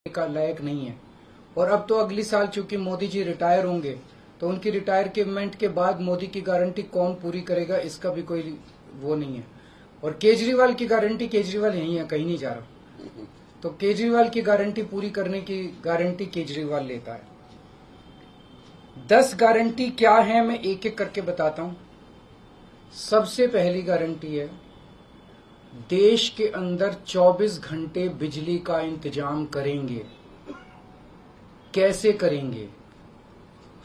का लायक नहीं है। और अब तो अगली साल चूंकि मोदी जी रिटायर होंगे तो उनकी रिटायरमेंट के बाद मोदी की गारंटी कौन पूरी करेगा, इसका भी कोई वो नहीं है। और केजरीवाल की गारंटी, केजरीवाल यही है, कहीं नहीं जा रहा, तो केजरीवाल की गारंटी पूरी करने की गारंटी केजरीवाल लेता है। 10 गारंटी क्या है मैं एक एक करके बताता हूं। सबसे पहली गारंटी है, देश के अंदर 24 घंटे बिजली का इंतजाम करेंगे। कैसे करेंगे?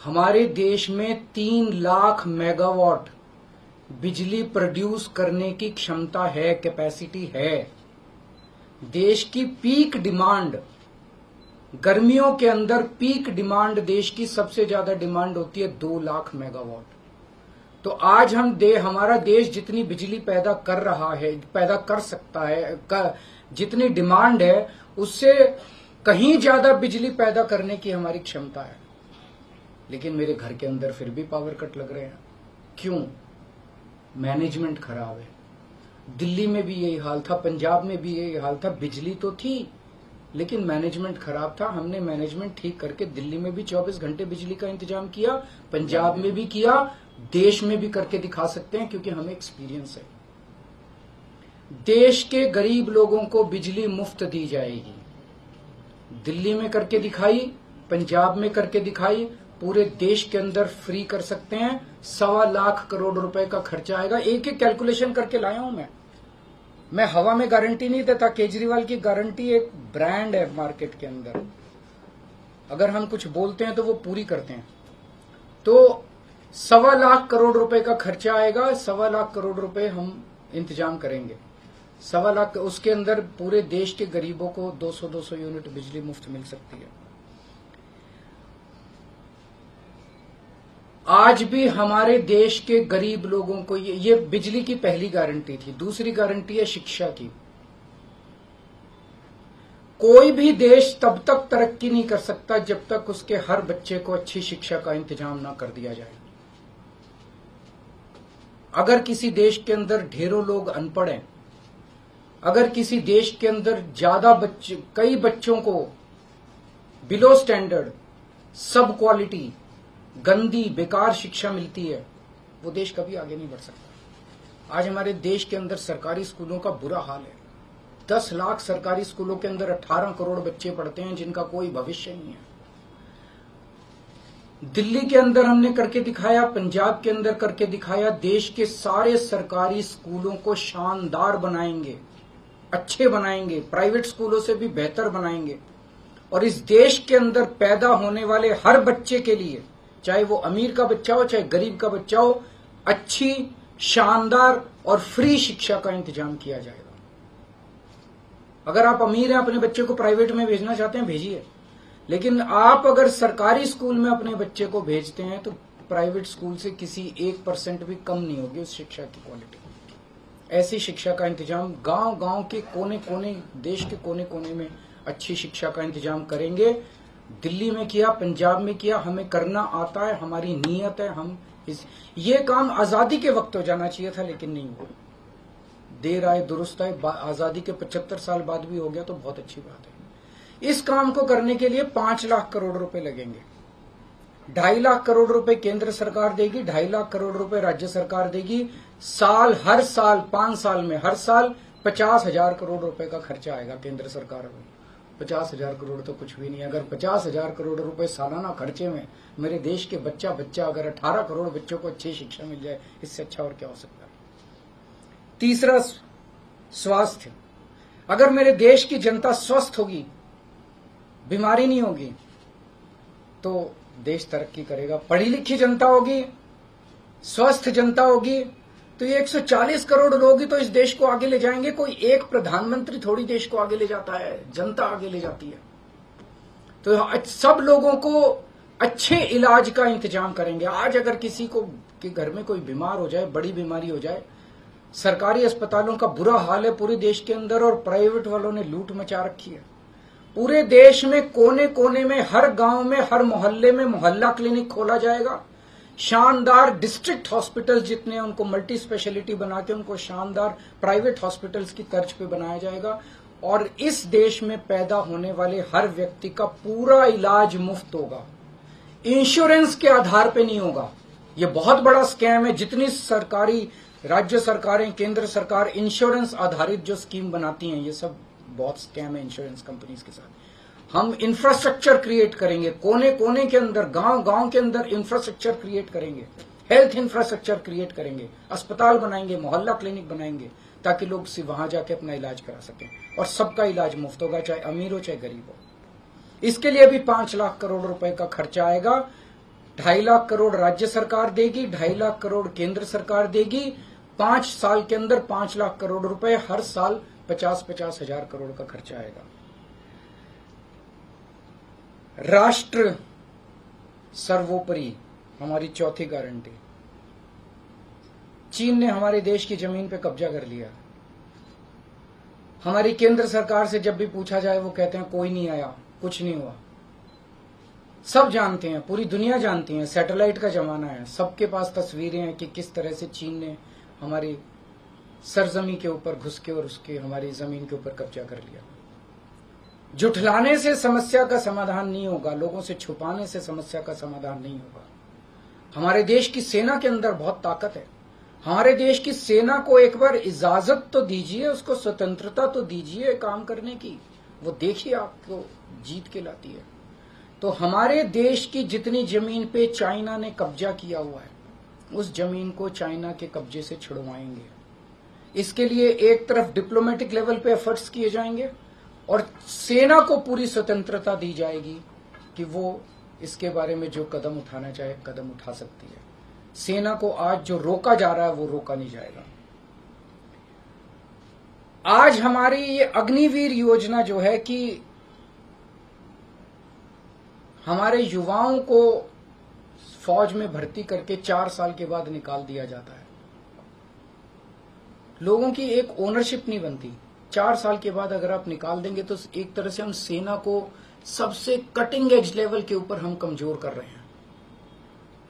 हमारे देश में 3 लाख मेगावाट बिजली प्रोड्यूस करने की क्षमता है, कैपेसिटी है। देश की पीक डिमांड, गर्मियों के अंदर पीक डिमांड देश की सबसे ज्यादा डिमांड होती है 2 लाख मेगावाट। तो आज हमारा देश जितनी बिजली पैदा कर रहा है, पैदा कर सकता है, जितनी डिमांड है उससे कहीं ज्यादा बिजली पैदा करने की हमारी क्षमता है। लेकिन मेरे घर के अंदर फिर भी पावर कट लग रहे हैं। क्यों? मैनेजमेंट खराब है। दिल्ली में भी यही हाल था, पंजाब में भी यही हाल था। बिजली तो थी लेकिन मैनेजमेंट खराब था। हमने मैनेजमेंट ठीक करके दिल्ली में भी 24 घंटे बिजली का इंतजाम किया, पंजाब में भी किया, देश में भी करके दिखा सकते हैं क्योंकि हमें एक्सपीरियंस है। देश के गरीब लोगों को बिजली मुफ्त दी जाएगी। दिल्ली में करके दिखाई, पंजाब में करके दिखाई, पूरे देश के अंदर फ्री कर सकते हैं। 1.25 लाख करोड़ रुपए का खर्चा आएगा। एक एक कैलकुलेशन करके लाया हूं मैं हवा में गारंटी नहीं देता। केजरीवाल की गारंटी एक ब्रांड है मार्केट के अंदर। अगर हम कुछ बोलते हैं तो वो पूरी करते हैं। तो 1.25 लाख करोड़ रुपए का खर्चा आएगा। 1.25 लाख करोड़ रुपए हम इंतजाम करेंगे। 1.25 लाख, उसके अंदर पूरे देश के गरीबों को 200-200 यूनिट बिजली मुफ्त मिल सकती है। आज भी हमारे देश के गरीब लोगों को ये बिजली की पहली गारंटी थी। दूसरी गारंटी है शिक्षा की। कोई भी देश तब तक तरक्की नहीं कर सकता जब तक उसके हर बच्चे को अच्छी शिक्षा का इंतजाम ना कर दिया जाए। अगर किसी देश के अंदर ढेरों लोग अनपढ़ हैं, अगर किसी देश के अंदर कई बच्चों को बिलो स्टैंडर्ड, सब क्वालिटी, गंदी बेकार शिक्षा मिलती है, वो देश कभी आगे नहीं बढ़ सकता। आज हमारे देश के अंदर सरकारी स्कूलों का बुरा हाल है। 10 लाख सरकारी स्कूलों के अंदर 18 करोड़ बच्चे पढ़ते हैं जिनका कोई भविष्य नहीं है। दिल्ली के अंदर हमने करके दिखाया, पंजाब के अंदर करके दिखाया। देश के सारे सरकारी स्कूलों को शानदार बनाएंगे, अच्छे बनाएंगे, प्राइवेट स्कूलों से भी बेहतर बनाएंगे। और इस देश के अंदर पैदा होने वाले हर बच्चे के लिए, चाहे वो अमीर का बच्चा हो चाहे गरीब का बच्चा हो, अच्छी, शानदार और फ्री शिक्षा का इंतजाम किया जाएगा। अगर आप अमीर हैं, अपने बच्चे को प्राइवेट में भेजना चाहते हैं, भेजिए। लेकिन आप अगर सरकारी स्कूल में अपने बच्चे को भेजते हैं तो प्राइवेट स्कूल से किसी 1% भी कम नहीं होगी उस शिक्षा की क्वालिटी। ऐसी शिक्षा का इंतजाम गांव-गांव के कोने-कोने, देश के कोने-कोने में अच्छी शिक्षा का इंतजाम करेंगे। दिल्ली में किया, पंजाब में किया, हमें करना आता है, हमारी नीयत है। ये काम आजादी के वक्त हो जाना चाहिए था लेकिन नहीं हुआ। देर आए दुरुस्त आए, आजादी के 75 साल बाद भी हो गया तो बहुत अच्छी बात है। इस काम को करने के लिए 5 लाख करोड़ रुपए लगेंगे। 2.5 लाख करोड़ रुपए केंद्र सरकार देगी, 2.5 लाख करोड़ रुपए राज्य सरकार देगी। हर साल 5 साल में हर साल 50,000 करोड़ रुपए का खर्चा आएगा केंद्र सरकार में। 50,000 करोड़ तो कुछ भी नहीं। अगर 50,000 करोड़ रुपए सालाना खर्चे में मेरे देश के बच्चा अगर 18 करोड़ बच्चों को अच्छी शिक्षा मिल जाए, इससे अच्छा और क्या हो सकता है। तीसरा, स्वास्थ्य। अगर मेरे देश की जनता स्वस्थ होगी, बीमारी नहीं होगी, तो देश तरक्की करेगा। पढ़ी लिखी जनता होगी, स्वस्थ जनता होगी, तो ये 140 करोड़ लोग ही तो इस देश को आगे ले जाएंगे। कोई एक प्रधानमंत्री थोड़ी देश को आगे ले जाता है, जनता आगे ले जाती है। तो सब लोगों को अच्छे इलाज का इंतजाम करेंगे। आज अगर किसी को के घर में कोई बीमार हो जाए, बड़ी बीमारी हो जाए, सरकारी अस्पतालों का बुरा हाल है पूरे देश के अंदर और प्राइवेट वालों ने लूट मचा रखी है। पूरे देश में कोने कोने में, हर गांव में, हर मोहल्ले में मोहल्ला क्लिनिक खोला जाएगा। शानदार डिस्ट्रिक्ट हॉस्पिटल जितने हैं उनको मल्टी स्पेशलिटी बना के उनको शानदार प्राइवेट हॉस्पिटल्स की तर्ज पे बनाया जाएगा। और इस देश में पैदा होने वाले हर व्यक्ति का पूरा इलाज मुफ्त होगा, इंश्योरेंस के आधार पे नहीं होगा। ये बहुत बड़ा स्कैम है। जितनी सरकारी, राज्य सरकारें, केंद्र सरकार इंश्योरेंस आधारित जो स्कीम बनाती हैं, ये सब बहुत स्कैम है इंश्योरेंस कंपनीज के साथ। हम इंफ्रास्ट्रक्चर क्रिएट करेंगे, कोने कोने के अंदर, गांव गांव के अंदर इंफ्रास्ट्रक्चर क्रिएट करेंगे, हेल्थ इंफ्रास्ट्रक्चर क्रिएट करेंगे, अस्पताल बनाएंगे, मोहल्ला क्लिनिक बनाएंगे, ताकि लोग वहां जाके अपना इलाज करा सकें। और सबका इलाज मुफ्त होगा, चाहे अमीर हो चाहे गरीब हो। इसके लिए भी 5 लाख करोड़ रुपए का खर्चा आएगा। 2.5 लाख करोड़ राज्य सरकार देगी, 2.5 लाख करोड़ केंद्र सरकार देगी। 5 साल के अंदर 5 लाख करोड़ रुपए, हर साल 50-50 हजार करोड़ का खर्चा आएगा। राष्ट्र सर्वोपरि, हमारी चौथी गारंटी। चीन ने हमारे देश की जमीन पे कब्जा कर लिया। हमारी केंद्र सरकार से जब भी पूछा जाए, वो कहते हैं कोई नहीं आया, कुछ नहीं हुआ। सब जानते हैं, पूरी दुनिया जानती है, सैटेलाइट का जमाना है, सबके पास तस्वीरें हैं कि किस तरह से चीन ने हमारी सरजमी के ऊपर घुस के और उसके हमारी जमीन के ऊपर कब्जा कर लिया। जुठलाने से समस्या का समाधान नहीं होगा, लोगों से छुपाने से समस्या का समाधान नहीं होगा। हमारे देश की सेना के अंदर बहुत ताकत है। हमारे देश की सेना को एक बार इजाजत तो दीजिए, उसको स्वतंत्रता तो दीजिए काम करने की। वो देखिए आपको जीत के लाती है। तो हमारे देश की जितनी जमीन पे चाइना ने कब्जा किया हुआ है, उस जमीन को चाइना के कब्जे से छुड़वाएंगे। इसके लिए एक तरफ डिप्लोमेटिक लेवल पे एफर्ट्स किए जाएंगे और सेना को पूरी स्वतंत्रता दी जाएगी कि वो इसके बारे में जो कदम उठाना चाहे कदम उठा सकती है। सेना को आज जो रोका जा रहा है वो रोका नहीं जाएगा। आज हमारी ये अग्निवीर योजना जो है कि हमारे युवाओं को फौज में भर्ती करके 4 साल के बाद निकाल दिया जाता है। लोगों की एक ओनरशिप नहीं बनती। 4 साल के बाद अगर आप निकाल देंगे तो एक तरह से हम सेना को सबसे कटिंग एज लेवल के ऊपर हम कमजोर कर रहे हैं।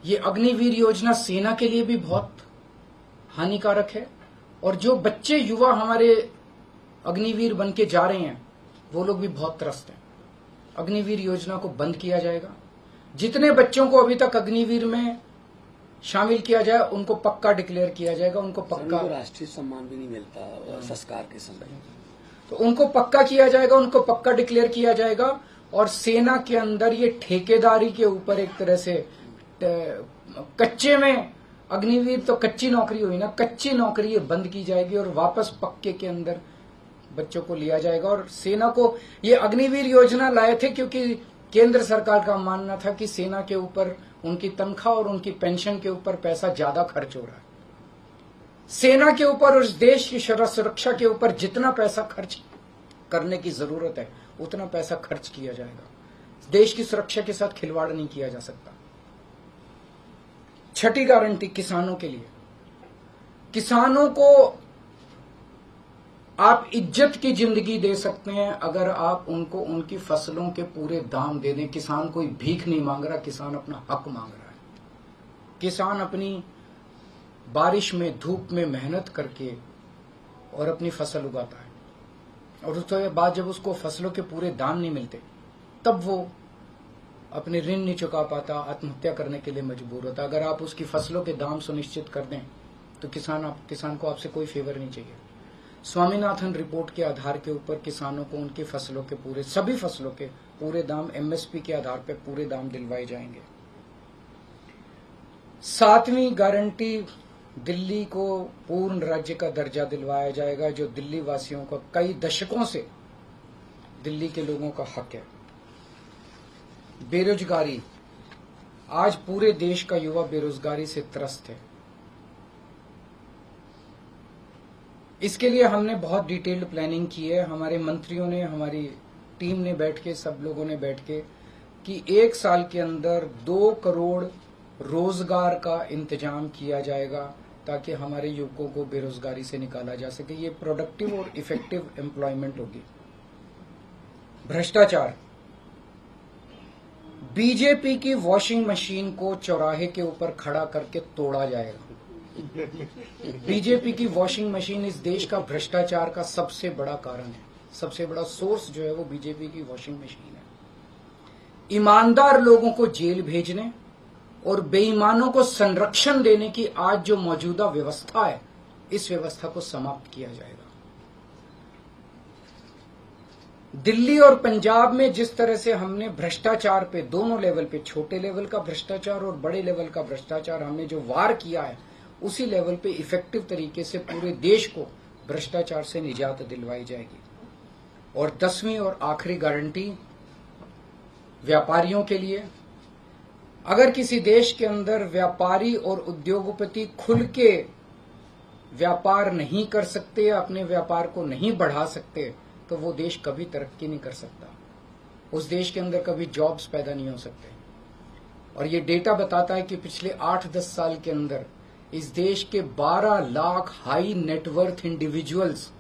ये अग्निवीर योजना सेना के लिए भी बहुत हानिकारक है और जो बच्चे युवा हमारे अग्निवीर बन के जा रहे हैं वो लोग भी बहुत त्रस्त हैं। अग्निवीर योजना को बंद किया जाएगा। जितने बच्चों को अभी तक अग्निवीर में शामिल किया जाए उनको पक्का डिक्लेयर किया जाएगा, उनको पक्का राष्ट्रीय सम्मान भी नहीं मिलता संस्कार के समय, तो उनको पक्का किया जाएगा, उनको पक्का डिक्लेयर किया जाएगा। और सेना के अंदर ये ठेकेदारी के ऊपर एक तरह से कच्चे में अग्निवीर तो कच्ची नौकरी हुई ना, कच्ची नौकरी ये बंद की जाएगी और वापस पक्के के अंदर बच्चों को लिया जाएगा। और सेना को ये अग्निवीर योजना लाए थे क्योंकि केंद्र सरकार का मानना था कि सेना के ऊपर उनकी तनख्वाह और उनकी पेंशन के ऊपर पैसा ज्यादा खर्च हो रहा है। सेना के ऊपर और इस देश की सुरक्षा के ऊपर जितना पैसा खर्च करने की जरूरत है उतना पैसा खर्च किया जाएगा। देश की सुरक्षा के साथ खिलवाड़ नहीं किया जा सकता। छठी गारंटी किसानों के लिए। किसानों को आप इज्जत की जिंदगी दे सकते हैं अगर आप उनको उनकी फसलों के पूरे दाम दे दें। किसान कोई भीख नहीं मांग रहा, किसान अपना हक मांग रहा है। किसान अपनी बारिश में धूप में मेहनत करके और अपनी फसल उगाता है और उसके बाद जब उसको फसलों के पूरे दाम नहीं मिलते तब वो अपने ऋण नहीं चुका पाता, आत्महत्या करने के लिए मजबूर होता। अगर आप उसकी फसलों के दाम सुनिश्चित कर दें तो किसान को आपसे कोई फेवर नहीं चाहिए। स्वामीनाथन रिपोर्ट के आधार के ऊपर किसानों को उनकी फसलों के सभी फसलों के पूरे दाम एमएसपी के आधार पर पूरे दाम दिलवाए जाएंगे। 7वीं गारंटी, दिल्ली को पूर्ण राज्य का दर्जा दिलवाया जाएगा, जो दिल्ली वासियों का कई दशकों से दिल्ली के लोगों का हक है। बेरोजगारी, आज पूरे देश का युवा बेरोजगारी से त्रस्त है। इसके लिए हमने बहुत डिटेल्ड प्लानिंग की है। हमारे मंत्रियों ने, हमारी टीम ने बैठ के, सब लोगों ने बैठ के कि 1 साल के अंदर 2 करोड़ रोजगार का इंतजाम किया जाएगा ताकि हमारे युवकों को बेरोजगारी से निकाला जा सके। ये प्रोडक्टिव और इफेक्टिव एम्प्लॉयमेंट होगी। भ्रष्टाचार, बीजेपी की वॉशिंग मशीन को चौराहे के ऊपर खड़ा करके तोड़ा जाएगा। बीजेपी की वॉशिंग मशीन इस देश का भ्रष्टाचार का सबसे बड़ा कारण है, सबसे बड़ा सोर्स जो है वो बीजेपी की वॉशिंग मशीन है। ईमानदार लोगों को जेल भेजने और बेईमानों को संरक्षण देने की आज जो मौजूदा व्यवस्था है, इस व्यवस्था को समाप्त किया जाएगा। दिल्ली और पंजाब में जिस तरह से हमने भ्रष्टाचार पे दोनों लेवल पे, छोटे लेवल का भ्रष्टाचार और बड़े लेवल का भ्रष्टाचार हमने जो वार किया है, उसी लेवल पे इफेक्टिव तरीके से पूरे देश को भ्रष्टाचार से निजात दिलवाई जाएगी। और 10वीं और आखिरी गारंटी व्यापारियों के लिए, अगर किसी देश के अंदर व्यापारी और उद्योगपति खुल के व्यापार नहीं कर सकते, अपने व्यापार को नहीं बढ़ा सकते, तो वो देश कभी तरक्की नहीं कर सकता। उस देश के अंदर कभी जॉब्स पैदा नहीं हो सकते। और ये डेटा बताता है कि पिछले 8-10 साल के अंदर इस देश के 12 लाख हाई नेटवर्थ इंडिविजुअल्स,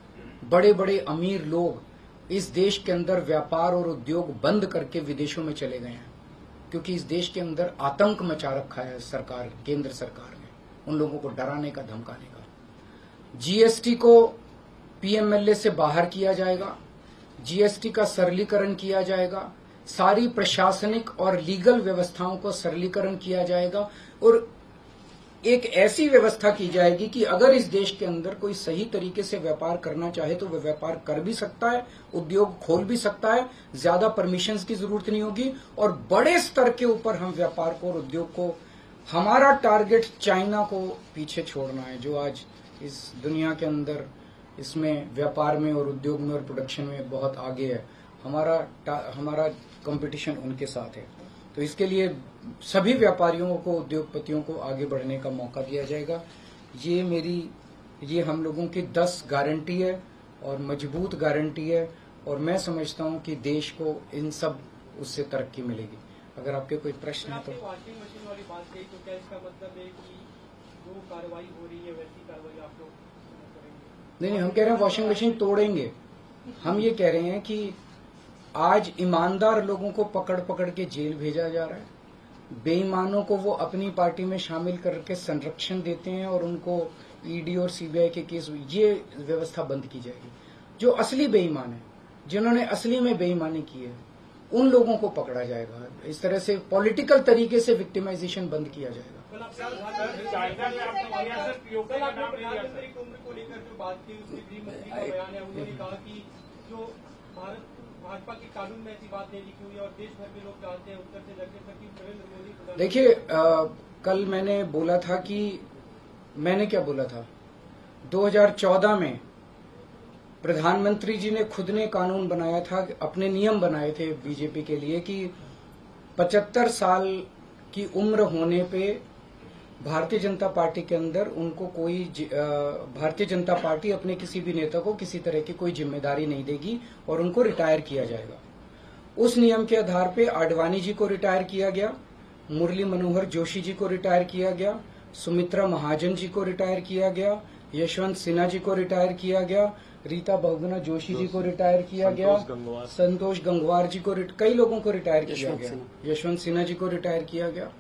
बड़े बड़े अमीर लोग इस देश के अंदर व्यापार और उद्योग बंद करके विदेशों में चले गए हैं, क्योंकि इस देश के अंदर आतंक मचा रखा है सरकार, केंद्र सरकार ने, उन लोगों को डराने का, धमकाने का। जीएसटी को पीएमएलए से बाहर किया जाएगा, जीएसटी का सरलीकरण किया जाएगा, सारी प्रशासनिक और लीगल व्यवस्थाओं को सरलीकरण किया जाएगा और एक ऐसी व्यवस्था की जाएगी कि अगर इस देश के अंदर कोई सही तरीके से व्यापार करना चाहे तो वह व्यापार कर भी सकता है, उद्योग खोल भी सकता है, ज्यादा परमिशंस की जरूरत नहीं होगी और बड़े स्तर के ऊपर हम व्यापार को और उद्योग को, हमारा टारगेट चाइना को पीछे छोड़ना है, जो आज इस दुनिया के अंदर इसमें व्यापार में और उद्योग में और प्रोडक्शन में बहुत आगे है। हमारा कंपटीशन उनके साथ है। तो इसके लिए सभी व्यापारियों को, उद्योगपतियों को आगे बढ़ने का मौका दिया जाएगा। ये हम लोगों की 10 गारंटी है और मजबूत गारंटी है और मैं समझता हूं कि देश को इन सब उससे तरक्की मिलेगी। अगर आपके कोई प्रश्न है तो। वॉशिंग मशीन वाली बात कही, तो क्या इसका मतलब है कि जो कार्रवाई हो रही है वैसी कार्रवाई आप लोग करेंगे? नहीं, हम कह रहे हैं वॉशिंग मशीन तोड़ेंगे। हम ये कह रहे हैं कि आज ईमानदार लोगों को पकड़ पकड़ के जेल भेजा जा रहा है, बेईमानों को वो अपनी पार्टी में शामिल करके संरक्षण देते हैं और उनको ईडी और सीबीआई के केस, ये व्यवस्था बंद की जाएगी। जो असली बेईमान है, जिन्होंने असली में बेईमानी की है, उन लोगों को पकड़ा जाएगा। इस तरह से पॉलिटिकल तरीके से विक्टिमाइजेशन बंद किया जाएगा। प्रधानमंत्री कुंभ को लेकर जो बात की, उसके गृह मंत्री का बयान है, उन्होंने कहा कि जो भाजपा के कानून में ऐसी बात नहीं लिखी हुई है और देश भर के लोग जानते हैं उत्तर से दक्षिण तक कि नरेंद्र मोदी। देखिए, कल मैंने बोला था कि मैंने क्या बोला था, 2014 में प्रधानमंत्री जी ने खुद ने कानून बनाया था, अपने नियम बनाए थे बीजेपी के लिए कि 75 साल की उम्र होने पे भारतीय जनता पार्टी के अंदर उनको भारतीय जनता पार्टी अपने किसी भी नेता को किसी तरह की कोई जिम्मेदारी नहीं देगी और उनको रिटायर किया जाएगा। उस नियम के आधार पे आडवाणी जी को रिटायर किया गया, मुरली मनोहर जोशी जी को रिटायर किया गया, सुमित्रा महाजन जी को रिटायर किया गया, यशवंत सिन्हा जी को रिटायर किया गया, रीता बहुगुणा जोशी जी को रिटायर किया गया, संतोष गंगवार जी को, कई लोगों को रिटायर किया गया, यशवंत सिन्हा जी को रिटायर किया गया।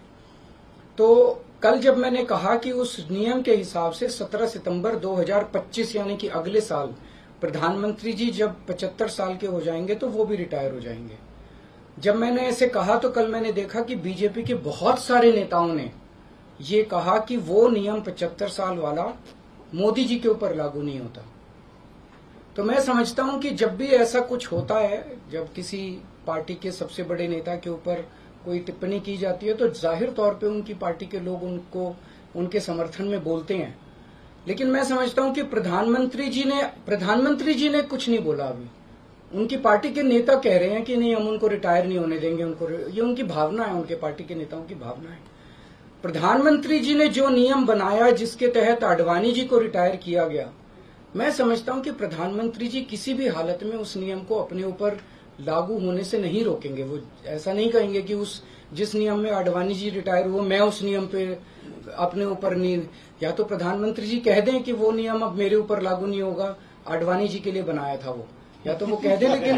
तो कल जब मैंने कहा कि उस नियम के हिसाब से 17 सितंबर 2025 यानी कि अगले साल प्रधानमंत्री जी जब 75 साल के हो जाएंगे तो वो भी रिटायर हो जाएंगे। जब मैंने ऐसे कहा तो कल मैंने देखा कि बीजेपी के बहुत सारे नेताओं ने ये कहा कि वो नियम 75 साल वाला मोदी जी के ऊपर लागू नहीं होता। तो मैं समझता हूं कि जब भी ऐसा कुछ होता है, जब किसी पार्टी के सबसे बड़े नेता के ऊपर कोई टिप्पणी की जाती है तो जाहिर तौर पे उनकी पार्टी के लोग उनको उनके समर्थन में बोलते हैं। लेकिन मैं समझता हूं कि प्रधानमंत्री जी ने कुछ नहीं बोला अभी। उनकी पार्टी के नेता कह रहे हैं कि नहीं, हम उनको रिटायर नहीं होने देंगे, ये उनकी भावना है, उनके पार्टी के नेताओं की भावना है। प्रधानमंत्री जी ने जो नियम बनाया जिसके तहत आडवाणी जी को रिटायर किया गया, मैं समझता हूं कि प्रधानमंत्री जी किसी भी हालत में उस नियम को अपने ऊपर लागू होने से नहीं रोकेंगे। वो ऐसा नहीं कहेंगे कि जिस नियम में आडवाणी जी रिटायर हुए मैं उस नियम पे अपने ऊपर नहीं, या तो प्रधानमंत्री जी कह दें कि वो नियम अब मेरे ऊपर लागू नहीं होगा, आडवाणी जी के लिए बनाया था वो, या तो वो कह दें। लेकिन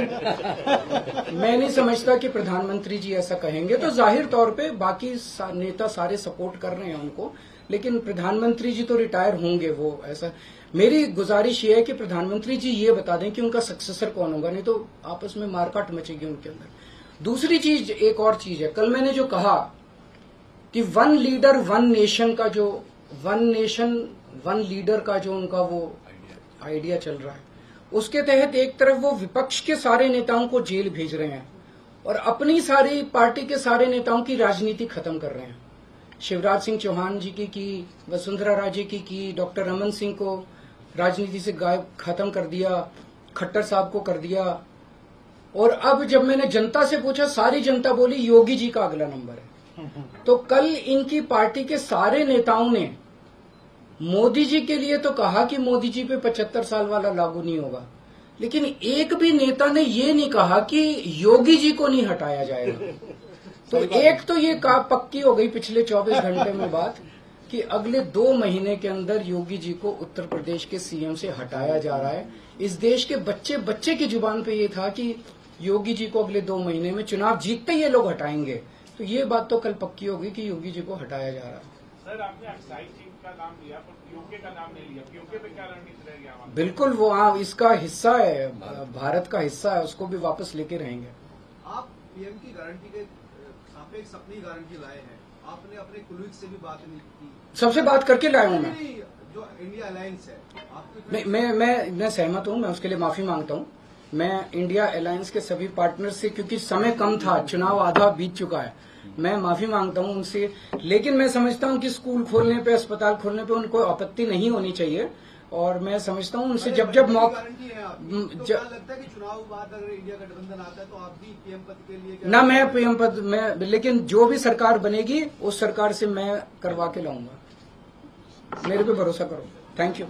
मैं नहीं समझता कि प्रधानमंत्री जी ऐसा कहेंगे। तो जाहिर तौर पे बाकी नेता सारे सपोर्ट कर रहे हैं उनको, लेकिन प्रधानमंत्री जी तो रिटायर होंगे। वो ऐसा, मेरी गुजारिश ये है कि प्रधानमंत्री जी ये बता दें कि उनका सक्सेसर कौन होगा, नहीं तो आपस में मारकाट मचेगी उनके अंदर। दूसरी चीज, एक और चीज है, कल मैंने जो कहा कि वन लीडर वन नेशन का जो वन नेशन वन लीडर का जो उनका वो आइडिया चल रहा है, उसके तहत एक तरफ वो विपक्ष के सारे नेताओं को जेल भेज रहे हैं और अपनी सारी पार्टी के सारे नेताओं की राजनीति खत्म कर रहे हैं। शिवराज सिंह चौहान जी की वसुंधरा राजे की डॉक्टर रमन सिंह को राजनीति से गायब खत्म कर दिया, खट्टर साहब को कर दिया। और अब जब मैंने जनता से पूछा, सारी जनता बोली योगी जी का अगला नंबर है। तो कल इनकी पार्टी के सारे नेताओं ने मोदी जी के लिए तो कहा कि मोदी जी पे 75 साल वाला लागू नहीं होगा, लेकिन एक भी नेता ने ये नहीं कहा कि योगी जी को नहीं हटाया जाएगा। तो एक तो ये पक्की हो गई पिछले 24 घंटे में बात कि अगले 2 महीने के अंदर योगी जी को उत्तर प्रदेश के सीएम से हटाया जा रहा है। इस देश के बच्चे बच्चे की जुबान पे ये था कि योगी जी को अगले 2 महीने में चुनाव जीतते ये लोग हटाएंगे। तो ये बात तो कल पक्की हो गई कि योगी जी को हटाया जा रहा है। सर, आपने अक्साई सिंह का नाम लिया पर पीओके का नाम नहीं लिया, पीओके पे क्या रणनीति रहेगी हमारी? बिल्कुल, वो इसका हिस्सा है, भारत का हिस्सा है, उसको भी वापस लेके रहेंगे। आप पीएम की गारंटी के सापेक्ष अपनी गारंटी लाए हैं, आपने अपने कुलीग से भी बात नहीं की? सबसे बात करके लाया हूं मैं। जो इंडिया अलायंस है आपके, मैं सहमत हूं, मैं उसके लिए माफी मांगता हूं। मैं इंडिया अलायंस के सभी पार्टनर से, क्योंकि समय कम था, चुनाव आधा बीत चुका है, मैं माफी मांगता हूं उनसे। लेकिन मैं समझता हूं कि स्कूल खोलने पे, अस्पताल खोलने पे उनको आपत्ति नहीं होनी चाहिए और मैं समझता हूं उनसे जब मौका लगता है कि चुनाव बाद अगर इंडिया गठबंधन आता है तो आप भी पीएम पद के लिए ना, मैं पीएम पद में, लेकिन जो भी सरकार बनेगी उस सरकार से मैं करवा के लाऊंगा, मेरे पे भरोसा करो। Thank you.